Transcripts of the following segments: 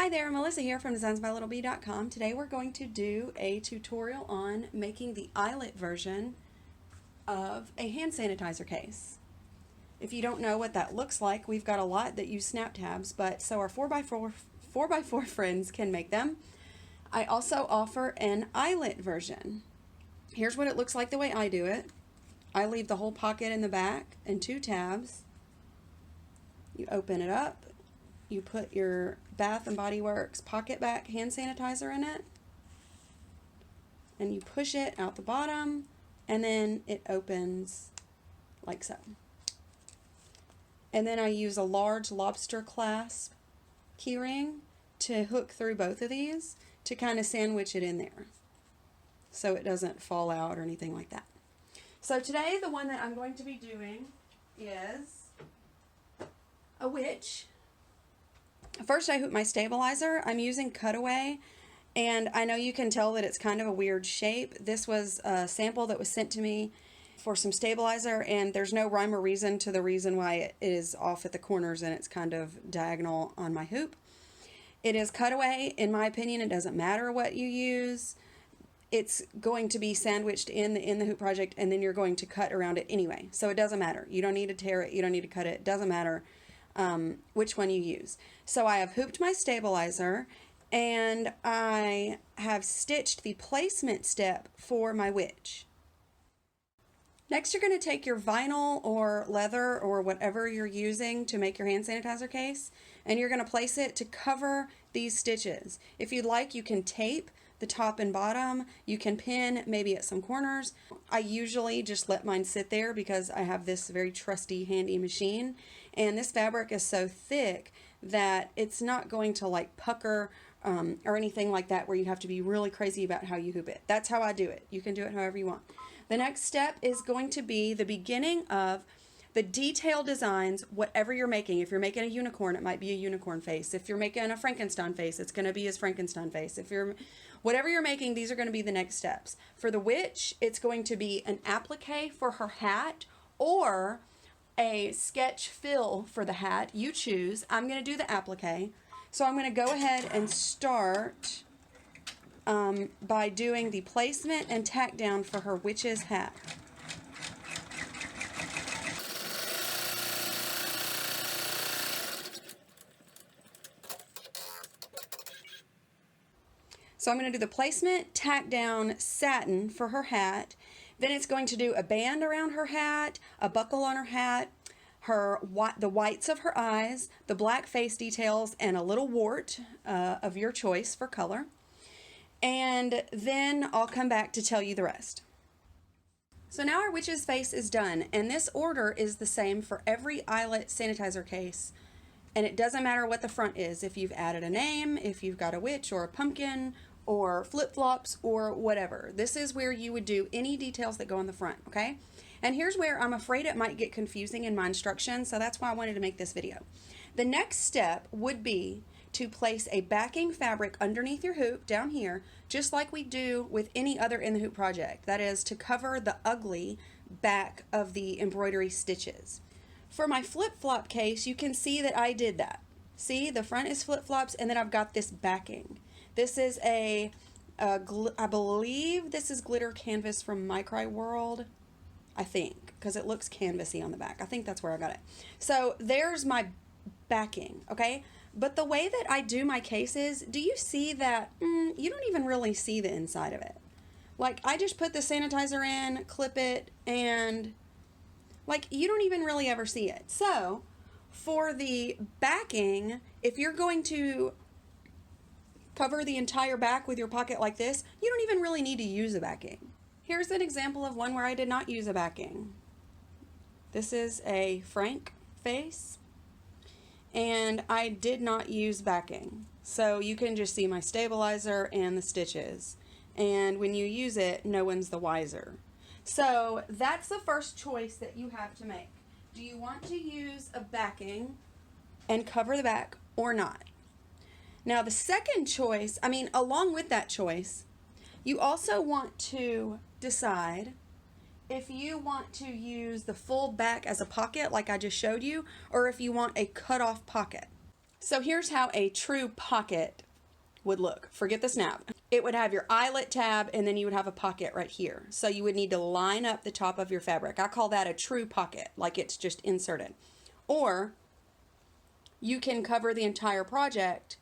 Hi there, Melissa here from designsbylittlebee.com. Today we're going to do a tutorial on making the eyelet version of a hand sanitizer case. If you don't know what that looks like, we've got a lot that use snap tabs, but so our 4x4 friends can make them. I also offer an eyelet version. Here's what it looks like the way I do it. I leave the whole pocket in the back and 2 tabs. You open it up. You put your Bath & Body Works Pocket Back hand sanitizer in it, and you push it out the bottom, and then it opens like so. And then I use a large lobster clasp keyring to hook through both of these to kind of sandwich it in there so it doesn't fall out or anything like that. So today the one that I'm going to be doing is a witch. First, I hoop my stabilizer. I'm using cutaway, and I know you can tell that it's kind of a weird shape. This was a sample that was sent to me for some stabilizer, and there's no rhyme or reason to the reason why it is off at the corners and it's kind of diagonal on my hoop. It is cutaway. In my opinion, it doesn't matter what you use. It's going to be sandwiched in the hoop project, and then you're going to cut around it anyway. So it doesn't matter. You don't need to tear it. You don't need to cut it. It doesn't matter which one you use. So I have hooped my stabilizer, and I have stitched the placement step for my witch. Next, you're going to take your vinyl or leather or whatever you're using to make your hand sanitizer case, and you're going to place it to cover these stitches. If you'd like, you can tape the top and bottom. You can pin maybe at some corners. I usually just let mine sit there because I have this very trusty, handy machine, and this fabric is so thick that it's not going to like pucker or anything like that where you have to be really crazy about how you hoop it. That's how I do it. You can do it however you want. The next step is going to be the beginning of the detailed designs, whatever you're making. If you're making a unicorn, it might be a unicorn face. If you're making a Frankenstein face, it's going to be his Frankenstein face. Whatever you're making, these are going to be the next steps. For the witch, it's going to be an applique for her hat or a sketch fill for the hat. You choose. I'm going to do the applique. So I'm going to go ahead and start by doing the placement and tack down for her witch's hat. So I'm going to do the placement, tack down, satin for her hat. Then it's going to do a band around her hat, a buckle on her hat, the whites of her eyes, the black face details, and a little wart of your choice for color. And then I'll come back to tell you the rest. So now our witch's face is done, and this order is the same for every eyelet sanitizer case. And it doesn't matter what the front is, if you've added a name, if you've got a witch or a pumpkin or flip-flops or whatever. This is where you would do any details that go on the front, okay? And here's where I'm afraid it might get confusing in my instructions, so that's why I wanted to make this video. The next step would be to place a backing fabric underneath your hoop down here, just like we do with any other in the hoop project. That is to cover the ugly back of the embroidery stitches. For my flip-flop case, you can see that I did that. See, the front is flip-flops, and then I've got this backing. This is I believe this is glitter canvas from Micro World, I think, because it looks canvassy on the back. I think that's where I got it. So there's my backing, okay? But the way that I do my cases, do you see that? You don't even really see the inside of it. Like, I just put the sanitizer in, clip it, and like, you don't even really ever see it. So for the backing, if you're going to cover the entire back with your pocket like this, you don't even really need to use a backing. Here's an example of one where I did not use a backing. This is a Frank face, and I did not use backing. So you can just see my stabilizer and the stitches. And when you use it, no one's the wiser. So that's the first choice that you have to make. Do you want to use a backing and cover the back or not? Now the second choice, along with that choice, you also want to decide if you want to use the full back as a pocket like I just showed you, or if you want a cut-off pocket. So here's how a true pocket would look. Forget the snap. It would have your eyelet tab, and then you would have a pocket right here. So you would need to line up the top of your fabric. I call that a true pocket, like it's just inserted. Or you can cover the entire project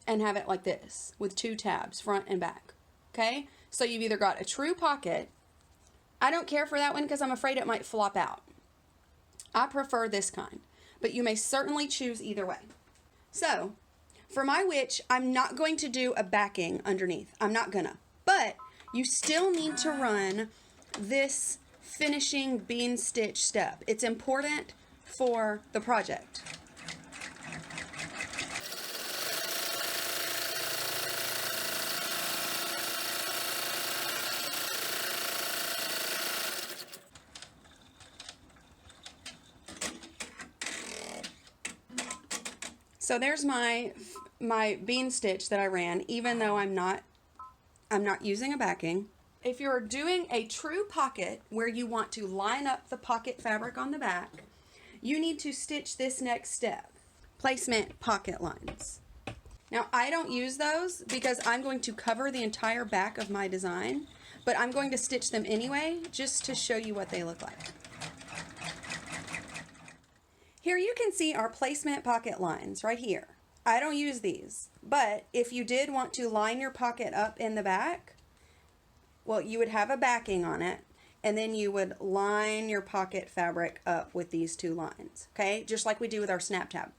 and have it like this with 2 tabs, front and back. Okay? So you've either got a true pocket. I don't care for that one because I'm afraid it might flop out. I prefer this kind, but you may certainly choose either way. So for my witch, I'm not going to do a backing underneath. I'm not gonna. But you still need to run this finishing bean stitch step. It's important for the project. So there's my bean stitch that I ran, even though I'm not using a backing. If you're doing a true pocket where you want to line up the pocket fabric on the back, you need to stitch this next step, placement pocket lines. Now I don't use those because I'm going to cover the entire back of my design, but I'm going to stitch them anyway just to show you what they look like. Here you can see our placement pocket lines right here. I don't use these, but if you did want to line your pocket up in the back, well, you would have a backing on it, and then you would line your pocket fabric up with these 2 lines, okay? Just like we do with our snap tab.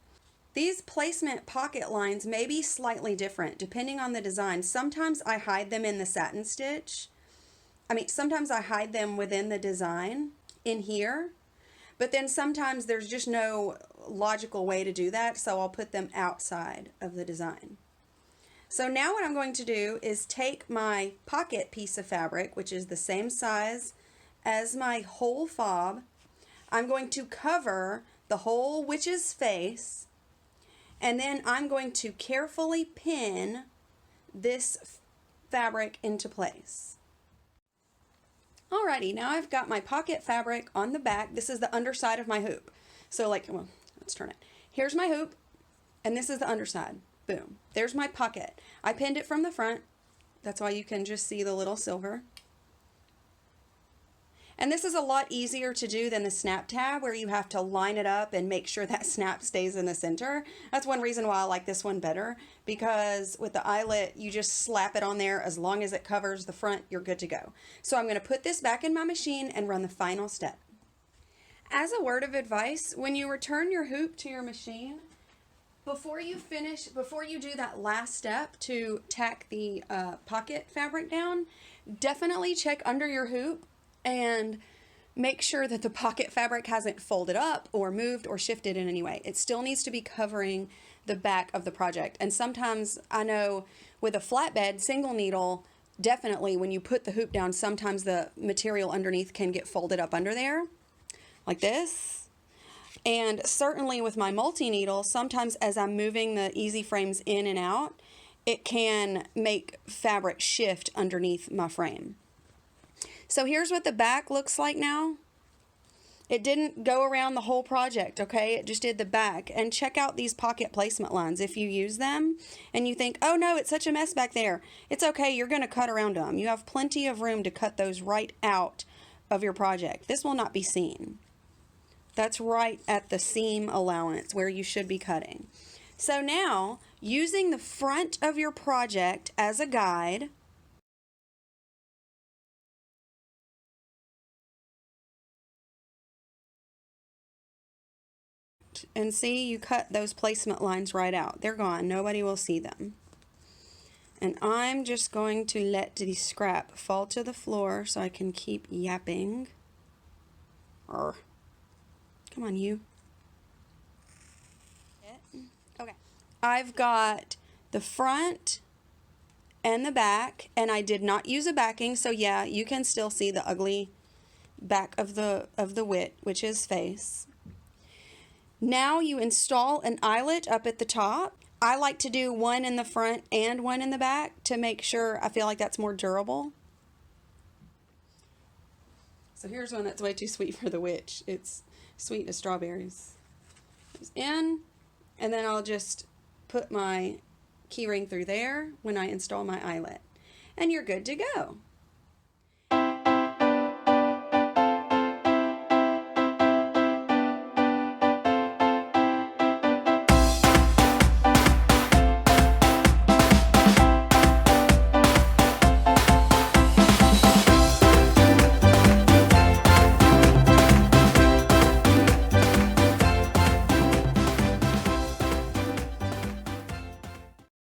These placement pocket lines may be slightly different depending on the design. Sometimes I hide them in the satin stitch. Sometimes I hide them within the design in here. But then sometimes there's just no logical way to do that, so I'll put them outside of the design. So now what I'm going to do is take my pocket piece of fabric, which is the same size as my whole fob. I'm going to cover the whole witch's face, and then I'm going to carefully pin this fabric into place. Alrighty, now I've got my pocket fabric on the back. This is the underside of my hoop. So let's turn it. Here's my hoop, and this is the underside. Boom. There's my pocket. I pinned it from the front. That's why you can just see the little silver. And this is a lot easier to do than the snap tab where you have to line it up and make sure that snap stays in the center. That's one reason why I like this one better, because with the eyelet, you just slap it on there. As long as it covers the front, you're good to go. So I'm going to put this back in my machine and run the final step. As a word of advice, when you return your hoop to your machine, before you do that last step to tack the pocket fabric down, definitely check under your hoop and make sure that the pocket fabric hasn't folded up or moved or shifted in any way. It still needs to be covering the back of the project. And sometimes, I know with a flatbed single needle, definitely when you put the hoop down, sometimes the material underneath can get folded up under there, like this. And certainly with my multi-needle, sometimes as I'm moving the easy frames in and out, it can make fabric shift underneath my frame. So here's what the back looks like now. It didn't go around the whole project, okay? It just did the back. And check out these pocket placement lines. If you use them and you think, oh no, it's such a mess back there, it's okay, you're going to cut around them. You have plenty of room to cut those right out of your project. This will not be seen. That's right at the seam allowance where you should be cutting. So now, using the front of your project as a guide, and see, you cut those placement lines right out. They're gone. Nobody will see them. And I'm just going to let the scrap fall to the floor so I can keep yapping. Come on, you. Okay. I've got the front and the back, and I did not use a backing, so yeah, you can still see the ugly back of the witch's face. Now you install an eyelet up at the top. I like to do one in the front and one in the back to make sure. I feel like that's more durable. So here's one that's way too sweet for the witch. It's sweet as strawberries. Goes in, And then I'll just put my keyring through there when I install my eyelet. And you're good to go.